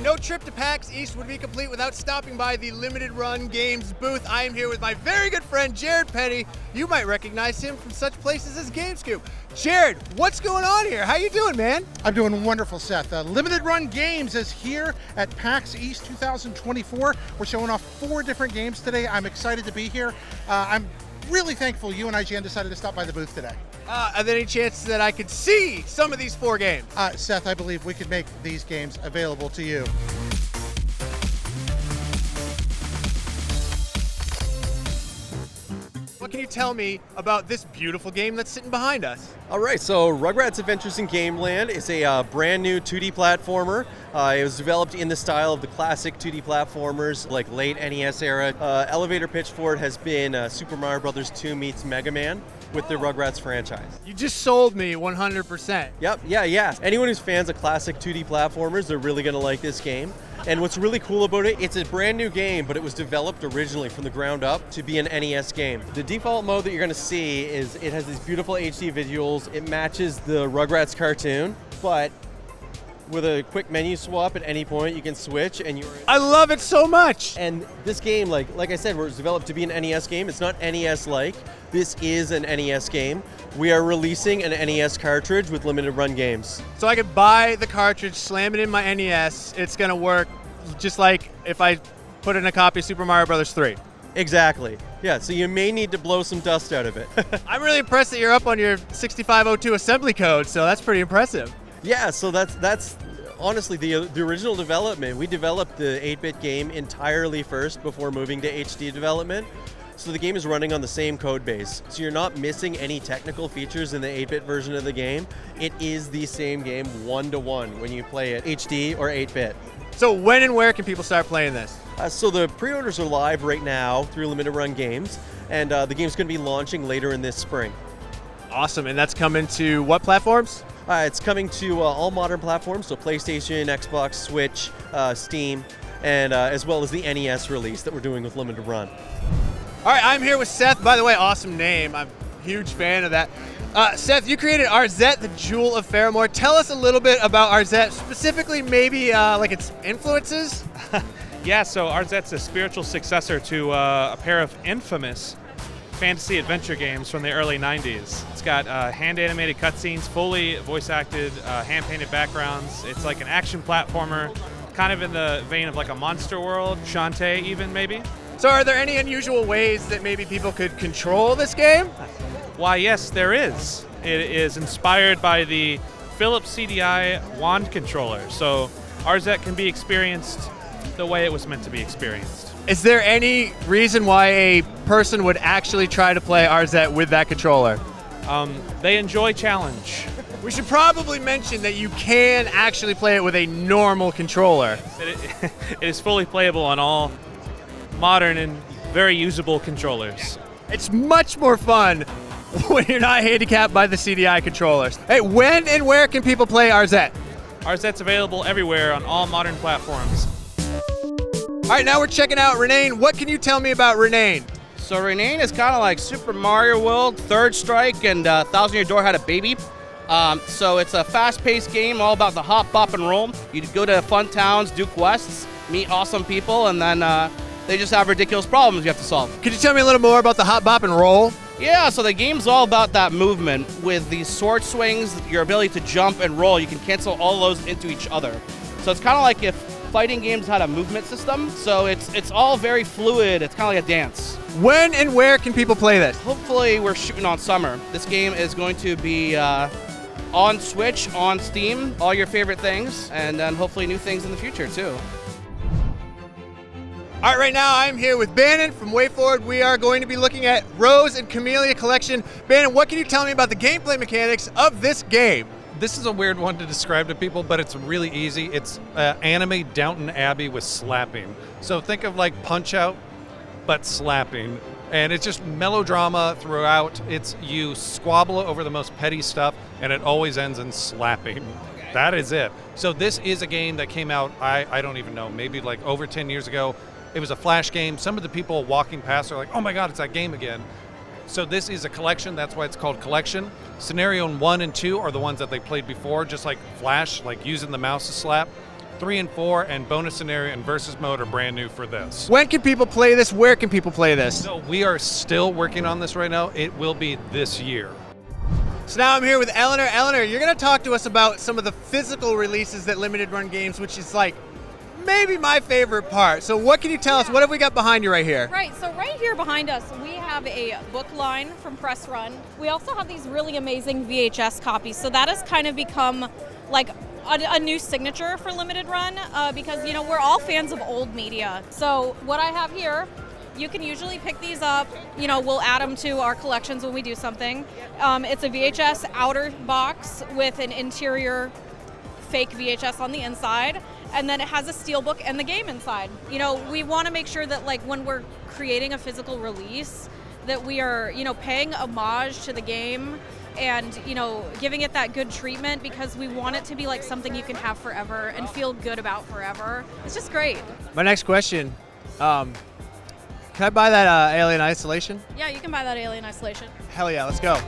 No trip to PAX East would be complete without stopping by the Limited Run Games booth. I am here with my very good friend, Jared Petty. You might recognize him from such places as GameScoop. Jared, what's going on here? How you doing, man? I'm doing wonderful, Seth. Limited Run Games is here at PAX East 2024. We're showing off 4 different games today. I'm excited to be here. I'm really thankful you and IGN decided to stop by the booth today. Are there any chances that I could see some of these 4 games? Seth, I believe we could make these games available to you. What can you tell me about this beautiful game that's sitting behind us? All right, so Rugrats Adventures in Gameland is a brand new 2D platformer. It was developed in the style of the classic 2D platformers, like late NES era. Elevator pitch for it has been Super Mario Bros. 2 meets Mega Man with the Rugrats franchise. You just sold me 100%. Yep, yeah. Anyone who's fans of classic 2D platformers, they're really gonna like this game. And what's really cool about it, it's a brand new game, but it was developed originally from the ground up to be an NES game. The default mode that you're gonna see is it has these beautiful HD visuals. It matches the Rugrats cartoon, but with a quick menu swap at any point, you can switch and you're... I love it so much! And this game, like I said, was developed to be an NES game. It's not NES-like. This is an NES game. We are releasing an NES cartridge with limited run games. So I could buy the cartridge, slam it in my NES, it's gonna work just like if I put in a copy of Super Mario Bros. 3. Exactly. Yeah, so you may need to blow some dust out of it. I'm really impressed that you're up on your 6502 assembly code, so that's pretty impressive. Yeah, so that's honestly the original development. We developed the 8-bit game entirely first before moving to HD development. So the game is running on the same code base. So you're not missing any technical features in the 8-bit version of the game. It is the same game 1-to-1 when you play it HD or 8-bit. So when and where can people start playing this? So the pre-orders are live right now through Limited Run Games, and the game's going to be launching later in this spring. Awesome, and that's coming to what platforms? It's coming to all modern platforms, so PlayStation, Xbox, Switch, Steam, and as well as the NES release that we're doing with Limited Run. All right, I'm here with Seth. By the way, awesome name. I'm a huge fan of that. Seth, you created Arzette, the Jewel of Faramore. Tell us a little bit about Arzette, specifically maybe like its influences. Yeah, so Arzette's a spiritual successor to a pair of infamous fantasy adventure games from the early 90s. It's got hand-animated cutscenes, fully voice-acted, hand-painted backgrounds. It's like an action platformer, kind of in the vein of like a Monster World, Shantae even maybe. So are there any unusual ways that maybe people could control this game? Why, yes, there is. It is inspired by the Philips CDI wand controller. So Arzette can be experienced the way it was meant to be experienced. Is there any reason why a person would actually try to play Arzette with that controller? They enjoy challenge. We should probably mention that you can actually play it with a normal controller. It is fully playable on all modern and very usable controllers. It's much more fun when you're not handicapped by the CDI controllers. Hey, when and where can people play Arzette? Arzette's available everywhere on all modern platforms. All right, now we're checking out Renaine. What can you tell me about Renaine? So Renaine is kind of like Super Mario World, Third Strike, and Thousand Year Door had a baby. So it's a fast-paced game all about the hop, bop, and roll. You go to fun towns, do quests, meet awesome people, and then they just have ridiculous problems you have to solve. Could you tell me a little more about the hop, bop, and roll? Yeah, so the game's all about that movement. With these sword swings, your ability to jump and roll, you can cancel all those into each other. So it's kind of like if fighting games had a movement system, so it's all very fluid. It's kind of like a dance. When and where can people play this? Hopefully we're shooting on summer. This game is going to be on Switch, on Steam, all your favorite things, and then hopefully new things in the future too. All right, right now I'm here with Banon from WayForward. We are going to be looking at Rose and Camellia Collection. Banon, what can you tell me about the gameplay mechanics of this game? This is a weird one to describe to people, but it's really easy. It's anime Downton Abbey with slapping. So think of like Punch-Out, but slapping. And it's just melodrama throughout. It's you squabble over the most petty stuff, and it always ends in slapping. Okay. That is it. So this is a game that came out, I don't even know, maybe like over 10 years ago. It was a Flash game. Some of the people walking past are like, oh my God, it's that game again. So this is a collection, that's why it's called Collection. Scenario 1 and 2 are the ones that they played before, just like Flash, like using the mouse to slap. 3 and 4, and bonus scenario and versus mode are brand new for this. When can people play this? Where can people play this? So we are still working on this right now. It will be this year. So now I'm here with Eleanor. Eleanor, you're going to talk to us about some of the physical releases that limited run games, which is like maybe my favorite part. So what can you tell us? What have we got behind you right here? Right, so right here behind us, we have a book line from Press Run. We also have these really amazing VHS copies. So that has kind of become like a new signature for limited run because, you know, we're all fans of old media. So what I have here, you can usually pick these up. You know, we'll add them to our collections when we do something. It's a VHS outer box with an interior fake VHS on the inside, and then it has a steelbook and the game inside. You know, we want to make sure that like when we're creating a physical release that we are, you know, paying homage to the game and, you know, giving it that good treatment because we want it to be like something you can have forever and feel good about forever. It's just great. My next question, can I buy that Alien Isolation? Yeah, you can buy that Alien Isolation. Hell yeah, let's go.